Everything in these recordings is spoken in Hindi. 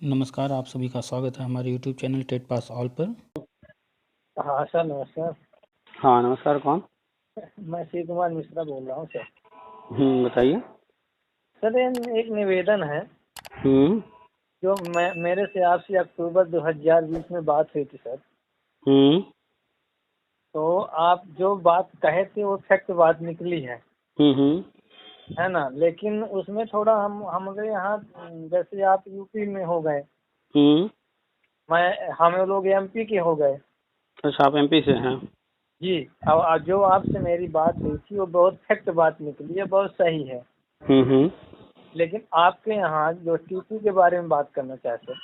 नमस्कार, आप सभी का स्वागत है हमारे YouTube channel TET pass all पर। हाँ सर, नमस्कार। हाँ नमस्कार। कौन? मैं शिव कुमार मिश्रा बोल रहा हूँ सर। बताइए। सर एक निवेदन है हम्म जो मेरे से आपसे अक्टूबर 2020 में बात हुई थी सर। हम्म तो आप जो बात कहे थे वो फैक्ट बात निकली हम्म है ना। लेकिन उसमें थोड़ा हमारे यहाँ जैसे आप यूपी में हो गए, हम्म हम लोग एमपी के हो गए। अच्छा, आप एमपी से हैं? जी। अब जो आपसे मेरी बात हुई थी वो बहुत फैक्ट बात निकली है, बहुत सही है। हम्म लेकिन आपके यहाँ जो टीपी के बारे में बात करना चाहते हैं।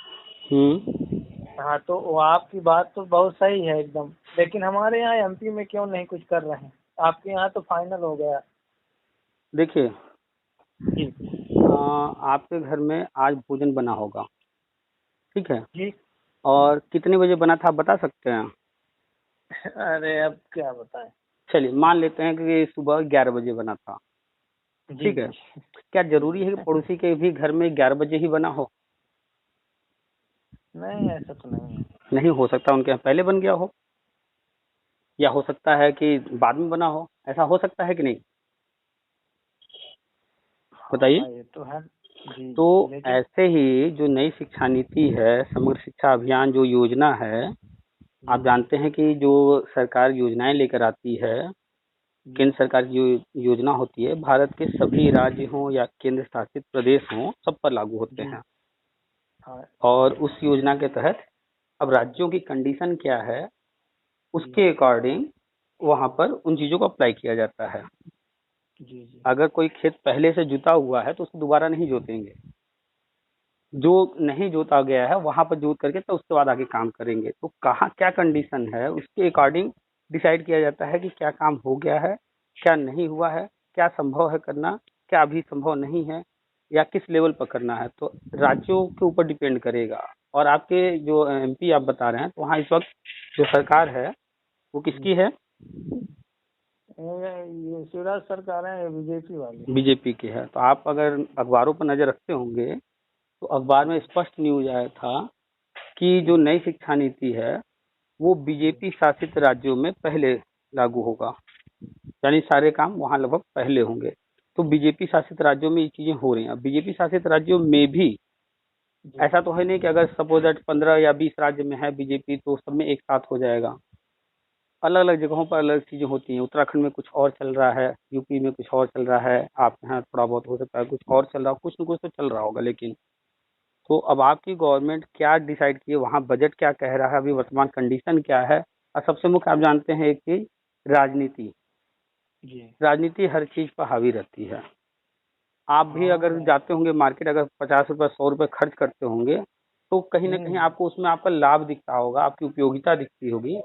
हम्म हाँ, तो वो आपकी बात तो बहुत सही है एकदम, लेकिन हमारे यहाँ एमपी में क्यों नहीं कुछ कर रहे हैं? आपके यहाँ तो फाइनल हो गया। देखिए, जी आपके घर में आज भोजन बना होगा, ठीक है? जी। और कितने बजे बना था, आप बता सकते हैं? अरे अब क्या बताएं। चलिए, मान लेते हैं कि सुबह 11 बजे बना था, जी ठीक है? जी। क्या जरूरी है कि पड़ोसी के भी घर में 11 बजे ही बना हो? नहीं, ऐसा तो नहीं है। नहीं हो सकता, उनके यहाँ पहले बन गया हो, या हो सकता है कि बाद में बना हो। ऐसा हो सकता है कि नहीं, बताइए। हाँ ये तो है। जी तो जी, लेकिन ऐसे ही जो नई शिक्षा नीति है, समग्र शिक्षा अभियान जो योजना है, आप जी जानते हैं कि जो सरकार योजनाएं लेकर आती है, जी केंद्र सरकार की जो योजना होती है, भारत के सभी राज्य हों या केंद्र शासित प्रदेश हों, सब पर लागू होते जी। हैं। हाँ और उस योजना के तहत अब राज्यों की कंडीशन क्या है, जी उसके अकॉर्डिंग वहां पर उन चीजों को अप्लाई किया जाता है। जी जी अगर कोई खेत पहले से जुता हुआ है तो उसको दोबारा नहीं जोतेंगे, जो नहीं जोता गया है वहां पर जोत करके तो उसके बाद आगे काम करेंगे। तो कहाँ क्या कंडीशन है, उसके अकॉर्डिंग डिसाइड किया जाता है कि क्या काम हो गया है, क्या नहीं हुआ है, क्या संभव है करना, क्या अभी संभव नहीं है, या किस लेवल पर करना है। तो राज्यों के ऊपर डिपेंड करेगा। और आपके जो एमपी आप बता रहे हैं, तो वहाँ इस वक्त जो सरकार है वो जी। किसकी है? ये शिवराज सरकार है, बीजेपी वाली। बीजेपी की है। तो आप अगर अखबारों पर नजर रखते होंगे तो अखबार में स्पष्ट न्यूज आया था कि जो जी नई शिक्षा नीति है वो जी बीजेपी शासित राज्यों में पहले लागू होगा, यानी सारे काम वहां लगभग पहले होंगे। तो बीजेपी शासित राज्यों में ये चीजें हो रही हैं। अब बीजेपी शासित राज्यों में भी जी ऐसा तो है नहीं कि अगर सपोज दैट 15 या 20 राज्य में है बीजेपी तो सब में एक साथ हो जाएगा। अलग अलग जगहों पर अलग चीजें होती हैं। उत्तराखंड में कुछ और चल रहा है, यूपी में कुछ और चल रहा है, आप यहाँ थोड़ा बहुत हो सकता है कुछ और चल रहा हो, कुछ न कुछ तो चल रहा होगा। लेकिन तो अब आपकी गवर्नमेंट क्या डिसाइड की है, वहाँ बजट क्या कह रहा है, अभी वर्तमान कंडीशन क्या है। और सबसे मुख्य आप जानते हैं एक चीज, राजनीति। जी। राजनीति हर चीज पर हावी रहती है। आप भी हाँ अगर जाते होंगे मार्केट, अगर 50 रुपये 100 रुपये खर्च करते होंगे तो कहीं ना कहीं हम्म। आपको उसमें आपका लाभ दिखता होगा, आपकी उपयोगिता दिखती होगी।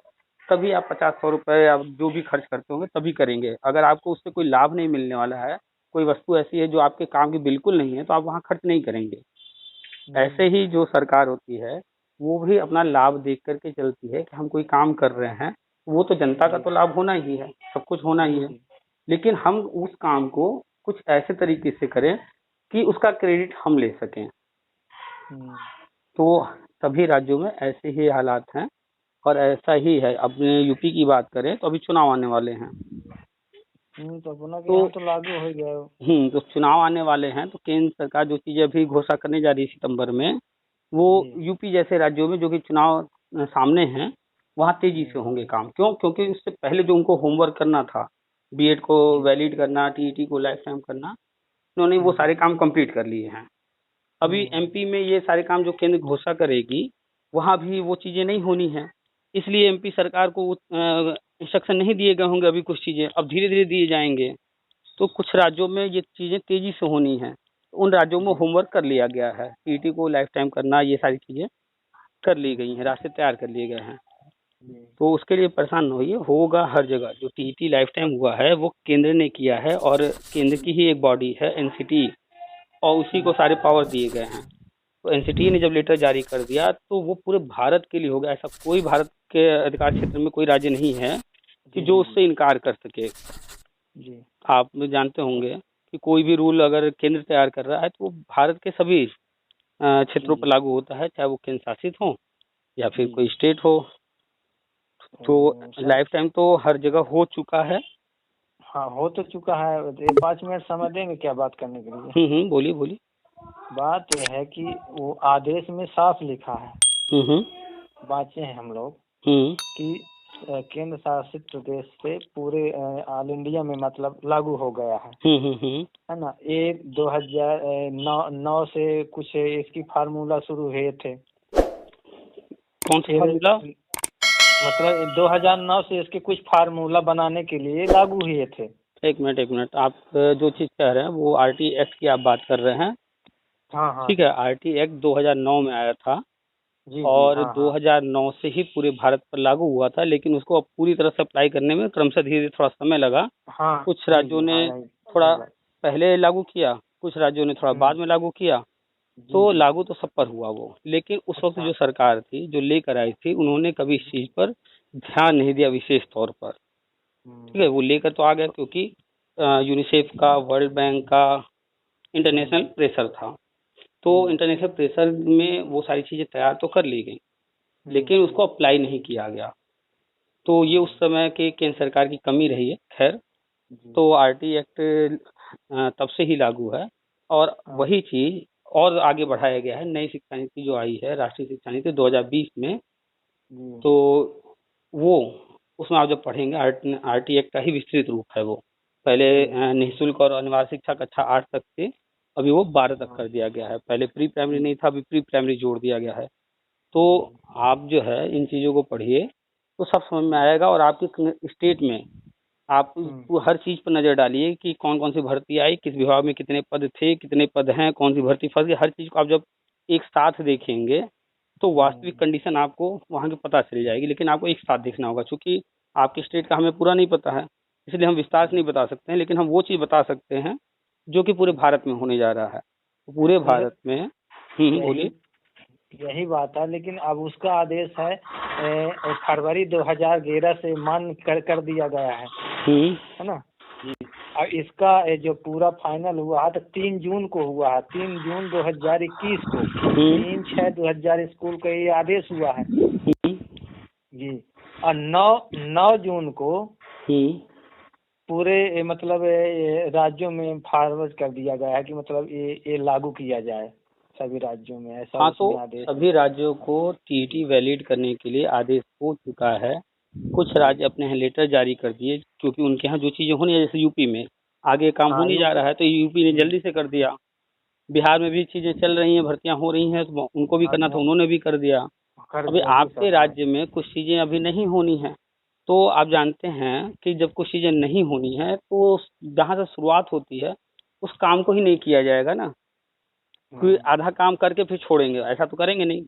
तभी आप 50 100 रुपये आप जो भी खर्च करते होंगे तभी करेंगे। अगर आपको उससे कोई लाभ नहीं मिलने वाला है, कोई वस्तु ऐसी है जो आपके काम की बिल्कुल नहीं है, तो आप वहाँ खर्च नहीं करेंगे। ऐसे हम्म। ही जो सरकार होती है वो भी अपना लाभ देख करके चलती है कि हम कोई काम कर रहे हैं, वो तो जनता का जी तो लाभ होना ही है, सब कुछ होना ही जी है। जी। लेकिन हम उस काम को कुछ ऐसे तरीके से करें कि उसका क्रेडिट हम ले सकें। हम्म। तो सभी राज्यों में ऐसे ही हालात हैं और ऐसा ही है। अपने यूपी की बात करें तो अभी चुनाव आने वाले हैं। तो अपना के तो यहाँ तो लागू हो गया हो। तो चुनाव आने वाले हैं तो केंद्र सरकार जो चीजें अभी घोषणा करने जा रही है सितंबर में, वो जी। यूपी जैसे राज्यों में जो कि चुनाव सामने हैं, वहाँ तेजी से हम्म। होंगे काम। क्यों? क्योंकि उससे पहले जो उनको होमवर्क करना था, बीएड को जी वैलिड करना, टीईटी को लाइफ टाइम करना, उन्होंने वो जी। सारे काम कंप्लीट कर लिए हैं। अभी हम्म। एमपी में ये सारे काम जो केंद्र घोषणा करेगी वहाँ भी वो चीजें नहीं होनी है। इसलिए एमपी सरकार को इंस्ट्रक्शन नहीं दिए गए होंगे, अभी कुछ चीजें अब धीरे धीरे दिए जाएंगे। तो कुछ राज्यों में ये चीजें तेजी से होनी है, तो उन राज्यों में जी होमवर्क कर लिया गया है। टीईटी को लाइफ टाइम करना, ये सारी चीजें कर ली गई हैं, रास्ते तैयार कर लिए गए हैं। जी। तो उसके लिए परेशान न होइए, होगा हर जगह। जो टीईटी लाइफ टाइम हुआ है वो केंद्र ने किया है, और केंद्र की ही एक बॉडी है एनसीटी, और उसी को सारे पावर दिए गए हैं। तो एनसीटी ने जब लेटर जारी कर दिया तो वो पूरे भारत के लिए हो गया। ऐसा कोई भारत के अधिकार क्षेत्र में कोई राज्य नहीं है कि जी जो जी। उससे इनकार कर सके। जी आप जानते होंगे कि कोई भी रूल अगर केंद्र तैयार कर रहा है तो वो भारत के सभी क्षेत्रों पर लागू होता है, चाहे वो केंद्र शासित हो या फिर जी। कोई स्टेट हो। तो सर, लाइफ टाइम तो हर जगह हो चुका है। हाँ हो तो चुका है। ये 5 मिनट समय देंगे क्या बात करने के लिए? बोलिए बोलिए। बात यह है कि वो आदेश में साफ लिखा है, हम्म बाँचे हैं हम लोग, हम्म कि केंद्र शासित प्रदेश से पूरे ऑल इंडिया में मतलब लागू हो गया है ना। 1/2009 से कुछ इसकी फार्मूला शुरू हुए थे। कौन सा फिर फॉर्मूला? मतलब 2009 से इसके कुछ फार्मूला बनाने के लिए लागू हुए थे। एक मिनट, आप जो चीज कह रहे हैं वो आरटी एक्ट की आप बात कर रहे हैं। हाँ हाँ ठीक है, आरटी एक्ट 2009 में आया था जी जी और हाँ हाँ 2009 से ही पूरे भारत पर लागू हुआ था, लेकिन उसको अब पूरी तरह से अप्लाई करने में क्रमशः धीरे धीरे थोड़ा समय लगा। हाँ कुछ जी राज्यों जी हाँ ने नहीं थोड़ा सही बात। पहले लागू किया, कुछ राज्यों ने थोड़ा बाद में लागू किया। जी तो जी लागू तो सब पर हुआ वो, लेकिन उस वक्त अच्छा जो सरकार थी जो लेकर आई थी उन्होंने कभी इस चीज पर ध्यान नहीं दिया विशेष तौर पर। ठीक है, वो लेकर तो आ गया क्योंकि यूनिसेफ का, वर्ल्ड बैंक का इंटरनेशनल प्रेशर था। तो इंटरनेशनल प्रेशर में वो सारी चीजें तैयार तो कर ली गई, लेकिन उसको अप्लाई नहीं किया गया। तो ये उस समय के केंद्र सरकार की कमी रही है। खैर, तो आरटी एक्ट तब से ही लागू है और वही चीज और आगे बढ़ाया गया है। नई शिक्षा नीति जो आई है, राष्ट्रीय शिक्षा नीति 2020 में, जी तो वो उसमें आप जब पढ़ेंगे आरटी एक्ट का ही विस्तृत रूप है वो। पहले निःशुल्क और अनिवार्य शिक्षा कक्षा 8 तक थी, अभी वो 12 तक कर दिया गया है। पहले प्री प्राइमरी नहीं था, अभी प्री प्राइमरी जोड़ दिया गया है। तो आप जो है इन चीज़ों को पढ़िए तो सब समझ में आएगा। और आपके स्टेट में आप वो हर चीज़ पर नज़र डालिए कि कौन कौन सी भर्ती आई, किस विभाग में कितने पद थे, कितने पद हैं, कौन सी भर्ती फंस गई। हर चीज़ को आप जब एक साथ देखेंगे तो वास्तविक कंडीशन आपको वहाँ की पता चल जाएगी। लेकिन आपको एक साथ देखना होगा, क्योंकि आपके स्टेट का हमें पूरा नहीं पता है, इसलिए हम विस्तार से नहीं बता सकते हैं। लेकिन हम वो चीज़ बता सकते हैं जो कि पूरे भारत में होने जा रहा है। तो पूरे भारत में बोलिए। यही बात है, लेकिन अब उसका आदेश है फरवरी 2011 से मान्य कर दिया गया है ना। और इसका जो पूरा फाइनल हुआ है तो 3 जून को हुआ है, 3 जून 2021 को 3/6/2000 स्कूल का ये आदेश हुआ है जी। और 9 जून को पूरे मतलब राज्यों में फॉरवर्ड कर दिया गया है कि मतलब ये लागू किया जाए सभी राज्यों में। ऐसा हाँ, तो उसमें आदेश सभी राज्यों को टीईटी वैलिड करने के लिए आदेश हो चुका है। कुछ राज्य अपने यहाँ लेटर जारी कर दिए, क्योंकि उनके यहाँ जो चीज़ें होनी है, जैसे यूपी में आगे काम हाँ, होने जा रहा है तो यूपी ने जल्दी से कर दिया। बिहार में भी चीज़ें चल रही हैं, भर्तियां हो रही हैं, तो उनको भी करना था, उन्होंने भी कर दिया। अभी आपके राज्य में कुछ चीज़ें अभी नहीं होनी है। तो आप जानते हैं कि जब कुछ चीज़ें नहीं होनी है तो जहाँ से शुरुआत होती है उस काम को ही नहीं किया जाएगा ना। क्योंकि आधा काम करके फिर छोड़ेंगे, ऐसा तो करेंगे नहीं।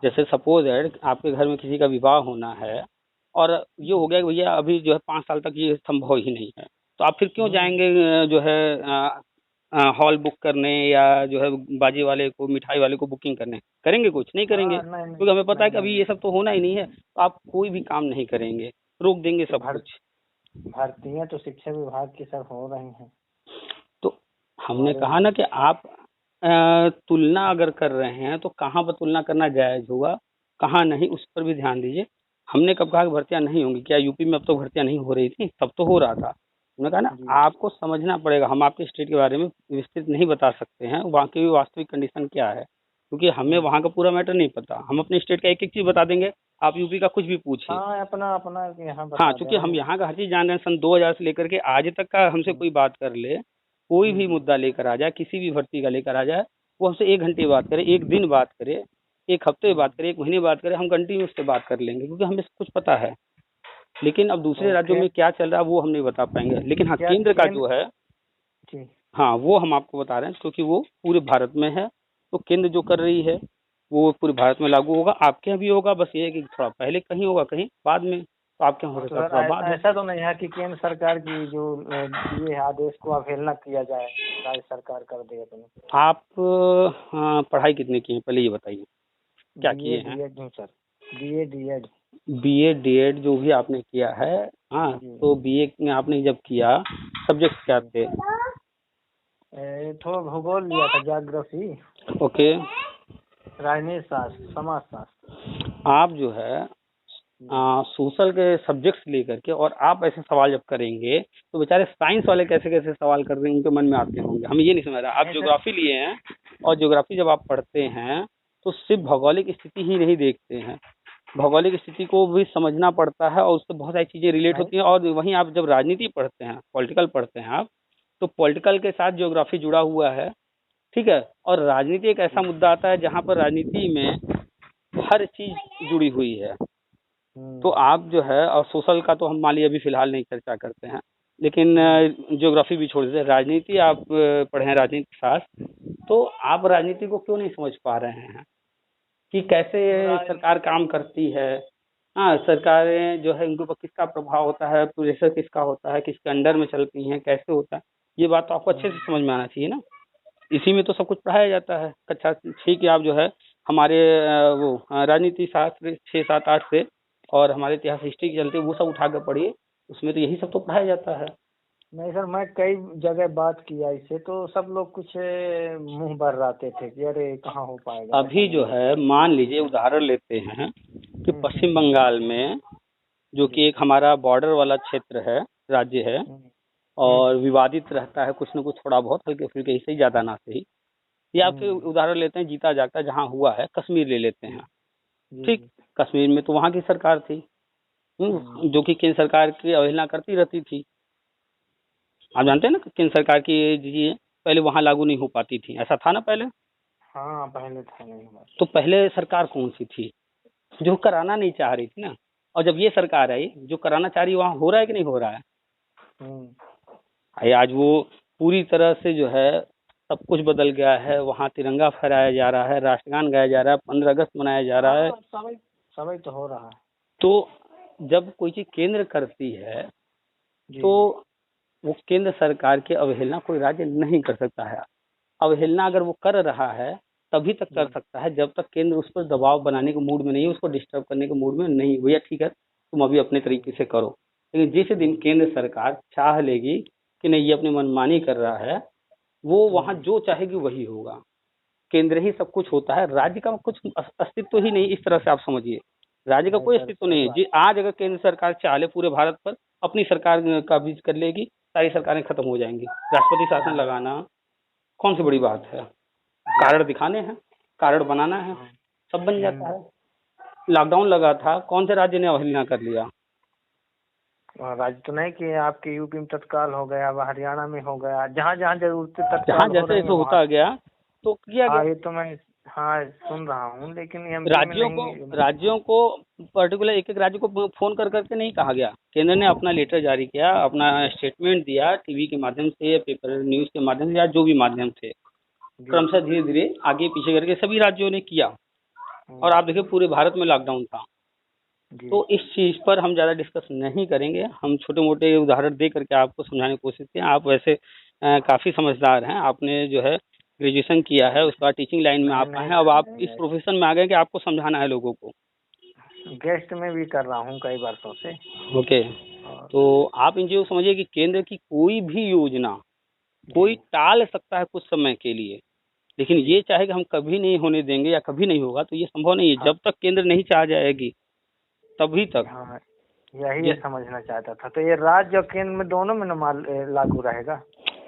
जैसे सपोज है आपके घर में किसी का विवाह होना है और ये हो गया कि भैया अभी जो है 5 साल तक ये संभव ही नहीं है, तो आप फिर क्यों जाएंगे जो है हॉल बुक करने या जो है बाजी वाले को, मिठाई वाले को बुकिंग करने? करेंगे? कुछ नहीं करेंगे, क्योंकि हमें पता है कि अभी ये सब तो होना ही नहीं है। तो आप कोई भी काम नहीं करेंगे, रोक देंगे सब कुछ। भर्तियां तो शिक्षा विभाग की सर हो रही हैं। तो हमने कहा ना कि आप तुलना अगर कर रहे हैं तो कहाँ पर तुलना करना जायज होगा, कहाँ नहीं, उस पर भी ध्यान दीजिए। हमने कब कहा कि भर्तियां नहीं होंगी? क्या यूपी में अब तो भर्तियां नहीं हो रही थी? तब तो हो रहा था। उन्होंने कहा ना आपको समझना पड़ेगा। हम आपके स्टेट के बारे में विस्तृत नहीं बता सकते हैं, वहाँ की वास्तविक कंडीशन क्या है, क्योंकि हमें वहाँ का पूरा मैटर नहीं पता। हम अपने स्टेट का एक एक चीज बता देंगे, आप यूपी का कुछ भी पूछिए। अपना अपना यहाँ हाँ, क्योंकि हम यहाँ का हर चीज जान रहे हैं। सन 2000 से लेकर के आज तक का हमसे कोई बात कर ले, कोई भी मुद्दा लेकर आ जाए, किसी भी भर्ती का लेकर आ जाए, वो हमसे 1 घंटे बात करे, 1 दिन बात करे, 1 हफ्ते बात करे, 1 महीने बात करे, हम कंटिन्यू उससे बात कर लेंगे, क्योंकि हमें कुछ पता है। लेकिन अब दूसरे राज्यों में क्या चल रहा है वो हम नहीं बता पाएंगे। लेकिन हाँ, केंद्र का जो है, हाँ, वो हम आपको बता रहे हैं, क्योंकि वो पूरे भारत में है। तो केंद्र जो कर रही है वो पूरे भारत में लागू होगा। आपके यहाँ भी होगा, बस ये है कि थोड़ा पहले कहीं होगा, कहीं बाद में। तो आपके यहाँ हो सकता है थोड़ा बाद में। ऐसा तो नहीं है कि केंद्र सरकार की जो ये आदेश को अवहेलना किया जाए, राज्य सरकार कर दे अपनी। आप पढ़ाई कितनी की है पहले ये बताइए, क्या किए हैं? Sir BA DEd. BA DEd जो भी आपने किया है, हाँ, तो बीए में आपने जब किया सब्जेक्ट क्या थे? थोड़ा भूगोल लिया था, ज्योग्राफी, ओके। राजनीति शास्त्र, समाज शास्त्र। आप जो है सोशल के सब्जेक्ट्स लेकर के और आप ऐसे सवाल जब करेंगे तो बेचारे साइंस वाले कैसे कैसे सवाल कर रहे हैं, उनके मन में आते होंगे, हमें ये नहीं समझ रहा। आप नहीं सर, ज्योग्राफी लिए हैं और ज्योग्राफी जब आप पढ़ते हैं तो सिर्फ भौगोलिक स्थिति ही नहीं देखते हैं, भौगोलिक स्थिति को भी समझना पड़ता है और उससे बहुत सारी चीजें रिलेट नहीं होती हैं। और वहीं आप जब राजनीति पढ़ते हैं, पॉलिटिकल पढ़ते हैं आप, तो पॉलिटिकल के साथ ज्योग्राफी जुड़ा हुआ है, ठीक है। और राजनीति एक ऐसा मुद्दा आता है जहाँ पर राजनीति में हर चीज जुड़ी हुई है। तो आप जो है, और सोशल का तो हम मान लीजिए अभी फिलहाल नहीं चर्चा करते हैं, लेकिन ज्योग्राफी भी छोड़ देते हैं। राजनीति आप पढ़े हैं, राजनीति शास्त्र, तो आप राजनीति को क्यों नहीं समझ पा रहे हैं कि कैसे सरकार काम करती है। हाँ, सरकारें जो है उनके ऊपर किसका प्रभाव होता है, प्रेशर किसका होता है, किसके अंडर में चलती हैं, कैसे होता है, ये बात तो आपको अच्छे से समझ में आना चाहिए ना। इसी में तो सब कुछ पढ़ाया जाता है कक्षा 6 की। आप जो है हमारे राजनीति शास्त्र 6, 7, 8 से, और हमारे इतिहास हिस्ट्री के चलते वो सब उठा कर पढ़िए, उसमें तो यही सब तो पढ़ाया जाता है। नहीं सर, मैं कई जगह बात किया इससे, तो सब लोग कुछ मुंह भर्राते थे कि अरे कहाँ हो पाएगा। अभी जो है मान लीजिए उदाहरण लेते हैं कि पश्चिम बंगाल में, जो कि एक हमारा बॉर्डर वाला क्षेत्र है, राज्य है, और विवादित रहता है कुछ न कुछ, थोड़ा बहुत हल्के फुल्के ही सही, ज्यादा ना सही। या फिर उदाहरण लेते हैं जीता जागता जहाँ हुआ है, कश्मीर ले लेते हैं, ठीक। कश्मीर में तो वहाँ की सरकार थी, जो कि केंद्र सरकार की अवहेलना करती रहती थी। आप जानते हैं ना, केंद्र सरकार की ये पहले वहाँ लागू नहीं हो पाती थी, ऐसा था ना पहले। हाँ, पहले था नहीं हुआ। तो पहले सरकार कौन सी थी, जो कराना नहीं चाह रही थी ना। और जब ये सरकार आई जो कराना चाह रही, वहाँ हो रहा है कि नहीं हो रहा है। आज वो पूरी तरह से जो है सब कुछ बदल गया है। वहाँ तिरंगा फहराया जा रहा है, राष्ट्रगान गाया जा रहा है, 15 अगस्त मनाया जा रहा है। सभी तो हो रहा है। तो जब कोई चीज केंद्र करती है तो वो केंद्र सरकार की अवहेलना कोई राज्य नहीं कर सकता है। अवहेलना अगर वो कर रहा है तभी तक कर सकता है जब तक केंद्र उस पर दबाव बनाने के मूड में नहीं है, उसको डिस्टर्ब करने के मूड में नहीं। भैया ठीक है, तुम अभी अपने तरीके से करो, लेकिन जिस दिन केंद्र सरकार चाह लेगी कि नहीं ये अपनी मनमानी कर रहा है, वो वहाँ जो चाहेगी वही होगा। केंद्र ही सब कुछ होता है, राज्य का कुछ अस्तित्व ही नहीं। इस तरह से आप समझिए, राज्य का कोई अस्तित्व नहीं है जी। आज अगर केंद्र सरकार चाहे पूरे भारत पर अपनी सरकार काबिज कर लेगी, सारी सरकारें खत्म हो जाएंगी। राष्ट्रपति शासन लगाना कौन सी बड़ी बात है, कारण दिखाने हैं, कारण बनाना है, सब बन जाता है। लॉकडाउन लगा था, कौन से राज्य ने अवहेलना कर लिया। राज्य तो नहीं कि आपके यूपी में तत्काल हो गया, हरियाणा में हो गया, जहाँ जहाँ जरूरत तत्काल जहाँ जैसे ऐसे होता गया तो किया गया। ये तो मैं सुन रहा हूँ, लेकिन राज्यों को पर्टिकुलर एक एक राज्य को फोन कर करके नहीं कहा गया। केंद्र ने अपना लेटर जारी किया, अपना स्टेटमेंट दिया, टीवी के माध्यम से या पेपर न्यूज के माध्यम से या जो भी माध्यम से, क्रमशः धीरे धीरे आगे पीछे करके सभी राज्यों ने किया। और आप देखिए पूरे भारत में लॉकडाउन था। तो इस चीज पर हम ज्यादा डिस्कस नहीं करेंगे, हम छोटे मोटे उदाहरण दे करके आपको समझाने की कोशिश की। आप वैसे काफी समझदार हैं, आपने जो है ग्रेजुएशन किया है, उसके बाद टीचिंग लाइन में आप आए हैं, अब आप इस प्रोफेशन में आ गए कि आपको समझाना है लोगों को। गेस्ट में भी कर रहा हूँ कई वर्षों से। ओके, तो आप इन चीजों को समझिए कि केंद्र की कोई भी योजना कोई टाल सकता है कुछ समय के लिए, लेकिन ये चाहे कि हम कभी नहीं होने देंगे या कभी नहीं होगा, तो ये संभव नहीं है। जब तक केंद्र नहीं चाह जाएगी तभी तक। हाँ, यही समझना चाहता था। तो ये राज्य और केंद्र में दोनों में लागू रहेगा।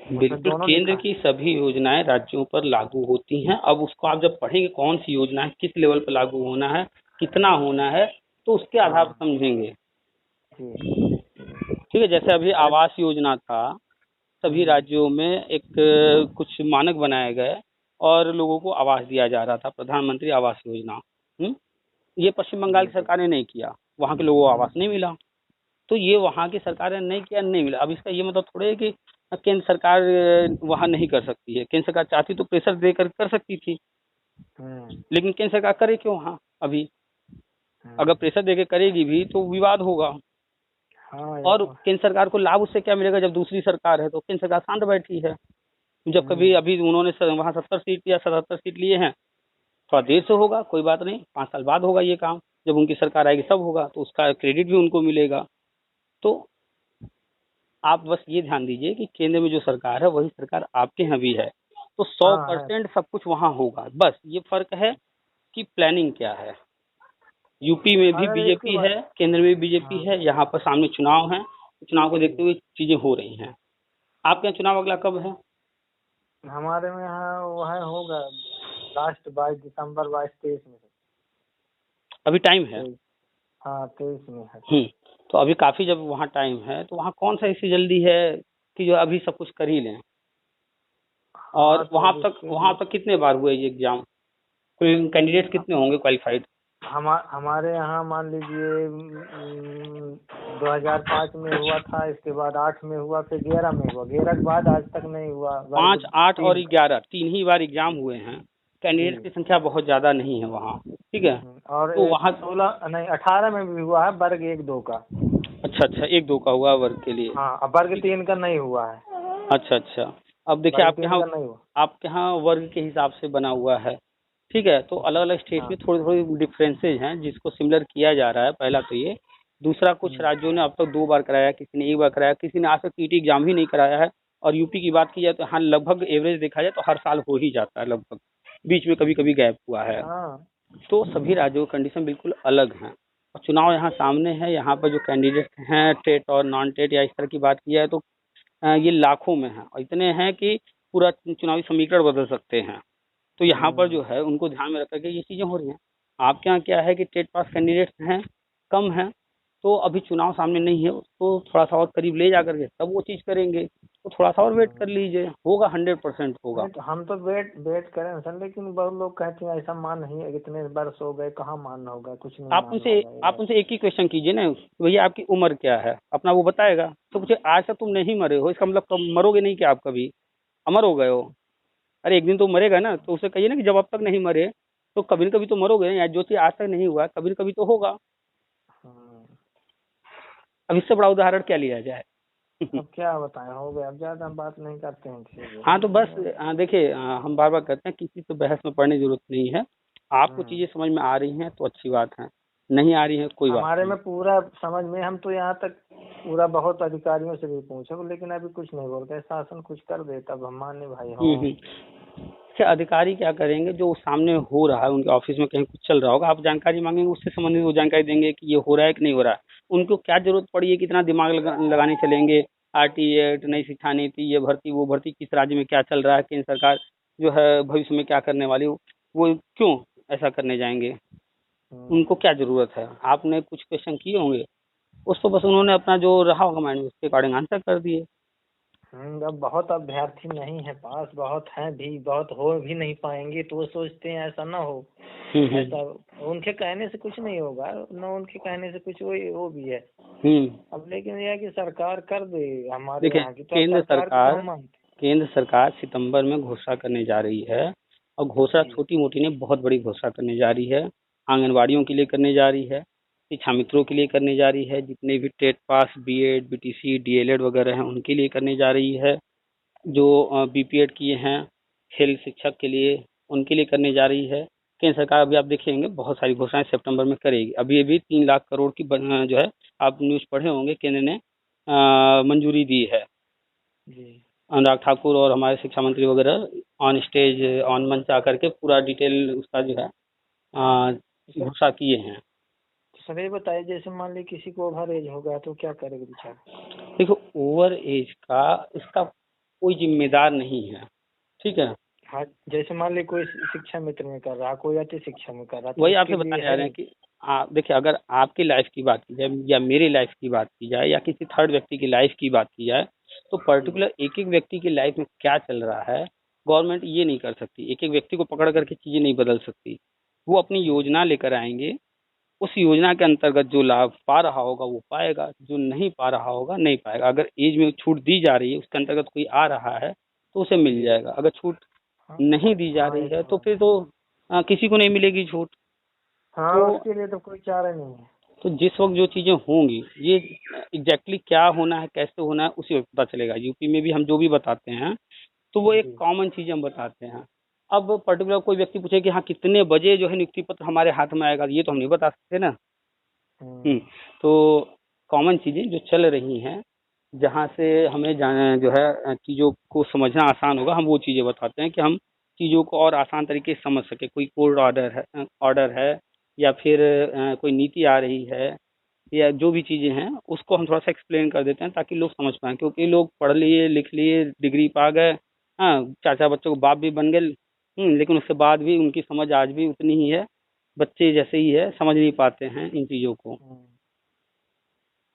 बिल्कुल, केंद्र की सभी योजनाएं राज्यों पर लागू होती हैं। अब उसको आप जब पढ़ेंगे कौन सी योजना है, किस लेवल पर लागू होना है, कितना होना है, तो उसके आधार पर समझेंगे। ठीक है, जैसे अभी आवास योजना था, सभी राज्यों में एक कुछ मानक बनाए गए और लोगों को आवास दिया जा रहा था, प्रधानमंत्री आवास योजना। ये पश्चिम बंगाल की सरकार ने नहीं किया, वहाँ के लोगों को आवास नहीं मिला। तो ये वहाँ की सरकार ने नहीं किया, नहीं मिला। अब इसका ये मतलब थोड़े है कि केंद्र सरकार वहाँ नहीं कर सकती है। केंद्र सरकार चाहती तो प्रेशर देकर कर सकती थी, लेकिन केंद्र सरकार करे क्यों। हाँ, अभी अगर प्रेशर देकर करेगी भी तो विवाद होगा। और केंद्र सरकार को लाभ उससे क्या मिलेगा, जब दूसरी सरकार है तो केंद्र सरकार शांत बैठी है। जब कभी अभी उन्होंने वहाँ 70 सीट या 77 सीट लिए हैं, थोड़ा देर से होगा, कोई बात नहीं, 5 साल बाद होगा ये काम, जब उनकी सरकार आएगी सब होगा, तो उसका क्रेडिट भी उनको मिलेगा। तो आप बस ये ध्यान दीजिए कि केंद्र में जो सरकार है वही सरकार आपके यहाँ भी है, तो 100% सब कुछ वहाँ होगा। बस ये फर्क है कि प्लानिंग क्या है। यूपी में भी अगर इसके बीजेपी बाद, है, केंद्र में भी बीजेपी हाँ, है, यहाँ पर सामने चुनाव है, चुनाव को देखते हुए चीजें हो रही हैं। आपके यहाँ चुनाव अगला कब है? हमारे में यहाँ वह होगा लास्ट 22 दिसंबर 22-23 में। अभी टाइम है। 23, हाँ 23 में है। तो अभी काफी, जब वहाँ टाइम है तो वहाँ कौन सा ऐसी जल्दी है कि जो अभी सब कुछ कर ही लें। और हाँ, तो वहाँ तक कितने बार हुए ये एग्जाम? कोई कैंडिडेट कितने होंगे क्वालिफाइड? हमारे यहाँ मान लीजिए 2005 में हुआ था, इसके बाद 8 में हुआ, फिर 11 में हुआ, 11 के बाद आज तक नहीं हुआ। 5, 8 और 3 11 3 ही बार एग्जाम हुए हैं। कैंडिडेट की संख्या बहुत ज्यादा नहीं है वहाँ, ठीक है। और तो वहाँ 16 नहीं 18 में भी हुआ है, वर्ग 1-2 का। अच्छा, 1-2 का हुआ वर्ग के लिए। हाँ, अब वर्ग 3 का नहीं हुआ है। अच्छा। अब देखिए वर्ग 3 का नहीं हुआ। आपके यहाँ वर्ग के हिसाब से बना हुआ है, ठीक है। तो अलग अलग स्टेट में थोड़ी थोड़ी डिफरेंसेज हैं जिसको सिमिलर किया जा रहा है। पहला तो ये, दूसरा कुछ राज्यों ने अब तक 2 बार कराया, किसी ने 1 बार कराया, किसी ने आज तक टीटी एग्जाम ही नहीं कराया है। और यूपी की बात की जाए तो हाँ, लगभग एवरेज देखा जाए तो हर साल हो ही जाता है लगभग, बीच में कभी कभी गैप हुआ है। तो सभी राज्यों की कंडीशन बिल्कुल अलग हैं। और चुनाव यहाँ सामने है, यहाँ पर जो कैंडिडेट हैं टेट और नॉन टेट या इस तरह की बात की जाए तो ये लाखों में हैं, और इतने हैं कि पूरा चुनावी समीकरण बदल सकते हैं। तो यहाँ पर जो है उनको ध्यान में रख करके ये चीजें हो रही हैं। आपके यहाँ क्या है कि टेट पास कैंडिडेट्स हैं, कम हैं, तो अभी चुनाव सामने नहीं है, तो थोड़ा सा और करीब ले जा करके तब वो चीज करेंगे। तो थोड़ा सा और वेट कर लीजिए, होगा, 100% होगा। तो हम तो वेट करें सर, लेकिन बहुत लोग कहते हैं ऐसा मान नहीं है, इतने वर्ष हो गए, कहाँ मानना होगा, कुछ नहीं आप उनसे एक ही क्वेश्चन कीजिए ना, भैया आपकी उम्र क्या है, अपना वो बताएगा। तो पूछे आज तक तुम नहीं मरे हो, इसका मतलब कब मरोगे नहीं, क्या आप कभी अमर हो गए हो? अरे एक दिन तो मरेगा ना। तो उसे कहिए ना कि जब अब तक नहीं मरे तो कभी न कभी तो मरोगे, या जो चीज आज तक नहीं हुआ कभी न कभी तो होगा। अब इससे बड़ा उदाहरण क्या लिया जाए? अब क्या बताएं, हो गया, अब ज्यादा बात नहीं करते हैं किसी से। हाँ, तो बस देखिए, हम बार बार कहते हैं किसी तो बहस में पड़ने की जरूरत नहीं है। आपको चीजें समझ में आ रही हैं तो अच्छी बात है, नहीं आ रही है कोई बात हमारे नहीं। में पूरा समझ में, हम तो यहाँ तक पूरा बहुत अधिकारियों से भी पूछे, लेकिन अभी कुछ नहीं बोलते। शासन कुछ कर दे तब हम माने भाई। हाँ, क्या अधिकारी क्या करेंगे? जो सामने हो रहा है उनके ऑफिस में कहीं कुछ चल रहा होगा, आप जानकारी मांगेंगे, उससे संबंधित वो जानकारी देंगे कि ये हो रहा है कि नहीं हो रहा है। उनको क्या जरूरत पड़ी है, कितना दिमाग लगाने चलेंगे? RT एक्ट, नई शिक्षा नीति, ये भर्ती वो भर्ती, किस राज्य में क्या चल रहा है, केंद्र सरकार जो है भविष्य में क्या करने वाली, वो क्यों ऐसा करने जाएंगे? उनको क्या जरूरत है? आपने कुछ क्वेश्चन किए होंगे, उसको बस उन्होंने अपना जो रहा होगा माइंड में उसके अकॉर्डिंग आंसर कर दिए। अब बहुत अभ्यर्थी नहीं है पास, बहुत हैं भी, बहुत हो भी नहीं पाएंगे, तो वो सोचते हैं ऐसा ना हो। ऐसा उनके कहने से कुछ नहीं होगा, ना उनके कहने से कुछ वो भी है। अब लेकिन यह है कि सरकार कर दे हमारे यहाँ की, तो केंद्र सरकार सितंबर में घोषणा करने जा रही है, और घोषणा छोटी मोटी नहीं बहुत बड़ी घोषणा करने जा रही है। आंगनबाड़ियों के लिए करने जा रही है, शिक्षा मित्रों के लिए करने जा रही है, जितने भी TET pass, BEd, BTC, DLEd वगैरह हैं उनके लिए करने जा रही है, जो BPEd किए हैं खेल शिक्षक के लिए उनके लिए करने जा रही है। केंद्र सरकार अभी आप देखेंगे बहुत सारी घोषणाएं सितंबर में करेगी। अभी 3 लाख करोड़ की जो है, आप न्यूज़ पढ़े होंगे, केंद्र ने मंजूरी दी है। अनुराग ठाकुर और हमारे शिक्षा मंत्री वगैरह ऑन स्टेज, ऑन मंच आकर के पूरा डिटेल उसका जो है घोषणा किए हैं। सर ये बताइए, जैसे मान ली किसी को ओवर एज हो गया तो क्या करेगा बेचारा? देखो, ओवर एज का इसका कोई जिम्मेदार नहीं है, ठीक है। हाँ, जैसे मान ली कोई शिक्षा मित्र में कर रहा, कोई अति शिक्षा में कर रहा, तो वही आपसे बताने जा रहे हैं कि देखिए, अगर आपकी लाइफ की बात की जाए या मेरी लाइफ की बात की जाए या किसी थर्ड व्यक्ति की लाइफ की बात की जाए, तो पर्टिकुलर एक एक व्यक्ति की लाइफ में क्या चल रहा है गवर्नमेंट ये नहीं कर सकती। एक एक व्यक्ति को पकड़ करके चीजें नहीं बदल सकती। वो अपनी योजना लेकर आएंगे, उस योजना के अंतर्गत जो लाभ पा रहा होगा वो पाएगा, जो नहीं पा रहा होगा नहीं पाएगा। अगर एज में छूट दी जा रही है उसके अंतर्गत कोई आ रहा है तो उसे मिल जाएगा, अगर छूट नहीं दी जा रही है तो फिर तो किसी को नहीं मिलेगी छूट। तो उसके लिए तो कोई चारा नहीं है। तो जिस वक्त जो चीजें होंगी, ये एग्जैक्टली क्या होना है, कैसे होना है, उसी वक्त पता चलेगा। यूपी में भी हम जो भी बताते हैं तो वो एक कॉमन चीज हम बताते हैं। अब पर्टिकुलर कोई व्यक्ति पूछे कि हाँ कितने बजे जो है नियुक्ति पत्र हमारे हाथ में आएगा, ये तो हम नहीं बता सकते ना। तो कॉमन चीजें जो चल रही हैं जहाँ से हमें जो है चीज़ों को समझना आसान होगा, हम वो चीज़ें बताते हैं कि हम चीज़ों को और आसान तरीके से समझ सके। कोई कोर्ट ऑर्डर है या फिर कोई नीति आ रही है या जो भी चीज़ें हैं उसको हम थोड़ा सा एक्सप्लेन कर देते हैं ताकि लोग समझ पाएँ, क्योंकि लोग पढ़ लिए लिख लिए डिग्री पा गए, हाँ, चार चार बच्चों को बाप भी बन गए, लेकिन उसके बाद भी उनकी समझ आज भी उतनी ही है, बच्चे जैसे ही है, समझ नहीं पाते हैं इन चीज़ों को।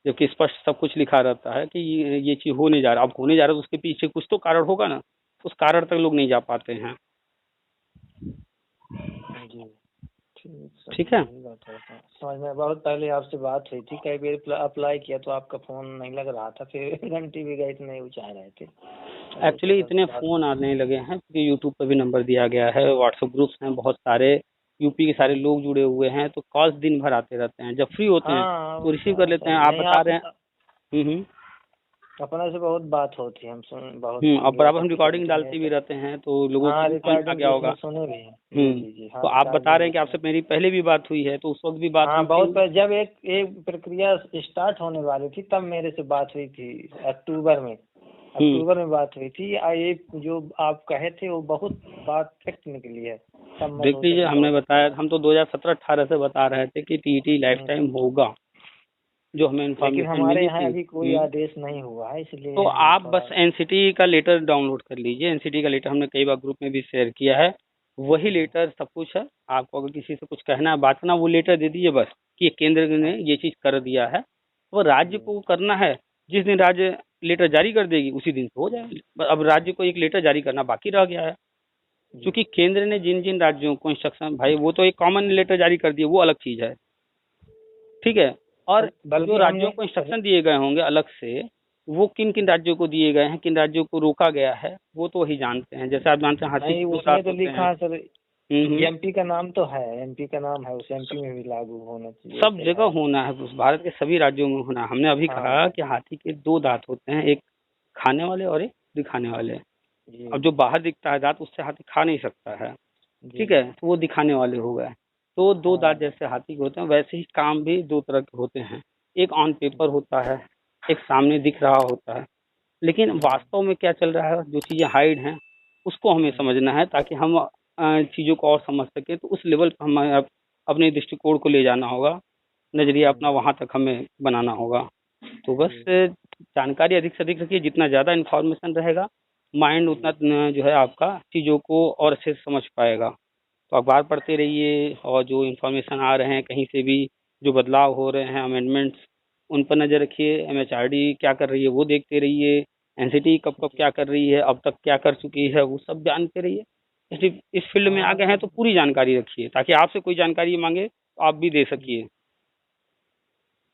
जबकि स्पष्ट सब कुछ लिखा रहता है कि ये चीज़ होने जा रहा है, अब होने जा रहा है तो उसके पीछे कुछ तो कारण होगा ना, उस कारण तक लोग नहीं जा पाते हैं। जी ठीक है। यही बात है। समझ में बहुत पहले आपसे बात हुई थी, कई बार अप्लाई किया तो आपका फोन नहीं लग रहा था, फिर घंटी भी गई तो नहीं उठा रहे थे। एक्चुअली इतने फ़ोन आने लगे हैं क्योंकि यूट्यूब पर भी नंबर दिया गया है, व्हाट्सएप ग्रुप्स हैं बहुत सारे, यूपी के सारे लोग जुड़े हुए हैं, तो कॉल्स दिन भर आते रहते हैं। जब फ्री होते हैं तो रिसीव कर लेते हैं। आप बता रहे हैं अपने से बहुत बात होती है, हम सुन बहुत अब बराबर हम रिकॉर्डिंग डालते भी रहते हैं तो लोगों को समझ आ गया होगा। सुने भी हैं। तो आप बता रहे हैं कि आपसे मेरी पहले भी बात हुई है, तो उस वक्त भी बात हुई बहुत पहले जब एक प्रक्रिया स्टार्ट होने वाली थी तब मेरे से बात हुई थी, अक्टूबर में बात हुई थी। ये जो आप कहे थे वो बहुत बात फैक्ट निकली है। देख लीजिए, हमने बताया, हम तो 2017-18 से बता रहे थे कि टीईटी लाइफ टाइम होगा, जो हमें इन्फॉर्मेशन मिली थी। हमारे यहाँ अभी कोई आदेश नहीं हुआ है, इसलिए तो आप बस एनसीटी का लेटर डाउनलोड कर लीजिए। एनसीटी का लेटर हमने कई बार ग्रुप में भी शेयर किया है, वही लेटर सब कुछ है। आपको अगर किसी से कुछ कहना है, बात करना, वो लेटर दे दीजिए बस कि केंद्र ने ये चीज़ कर दिया है। वो राज्य को करना है, जिस दिन राज्य लेटर जारी कर देगी उसी दिन हो जाए। अब राज्य को एक लेटर जारी करना बाकी रह गया है, क्योंकि केंद्र ने जिन जिन राज्यों को इंस्ट्रक्शन, भाई वो तो एक कॉमन लेटर जारी कर दिए, वो अलग चीज़ है, ठीक है। और जो राज्यों को इंस्ट्रक्शन दिए गए होंगे अलग से, वो किन किन राज्यों को दिए गए हैं, किन राज्यों को रोका गया है, वो तो वही जानते हैं। जैसे आप जानते हैं हाथी उसमें तो लिखा है सर, एमपी का नाम तो है, एमपी का नाम है, उस एमपी में भी लागू होना चाहिए। सब जगह होना है, उस भारत के सभी राज्यों में होना है। हमने अभी कहा कि हाथी के 2 दांत होते हैं, एक खाने वाले और एक दिखाने वाले। अब जो बाहर दिखता है दांत, उससे हाथी खा नहीं सकता है, ठीक है, तो वो दिखाने वाले हो गए। तो 2 दांत जैसे हाथी के होते हैं, वैसे ही काम भी 2 तरह के होते हैं। एक ऑन पेपर होता है, एक सामने दिख रहा होता है। लेकिन वास्तव में क्या चल रहा है, जो चीज़ें हाइड हैं उसको हमें समझना है, ताकि हम चीज़ों को और समझ सकें। तो उस लेवल पर हमें अपने दृष्टिकोण को ले जाना होगा, नज़रिया अपना वहाँ तक हमें बनाना होगा। तो बस जानकारी अधिक से अधिक रखिए, जितना ज़्यादा इन्फॉर्मेशन रहेगा माइंड उतना जो है आपका चीज़ों को और अच्छे से समझ पाएगा। तो अखबार पढ़ते रहिए, और जो इन्फॉर्मेशन आ रहे हैं कहीं से भी, जो बदलाव हो रहे हैं, अमेंडमेंट्स, उन पर नज़र रखिए। एमएचआरडी क्या कर रही है वो देखते रहिए। एनसीटी कब कब क्या कर रही है, अब तक क्या कर चुकी है, वो सब जानते रहिए। इस फील्ड में आ गए हैं तो पूरी जानकारी रखिए, ताकि आपसे कोई जानकारी मांगे तो आप भी दे सकिए,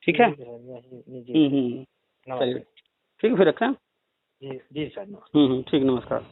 ठीक है। चलिए, ठीक है, फिर रखें। जी सर। ठीक, नमस्कार।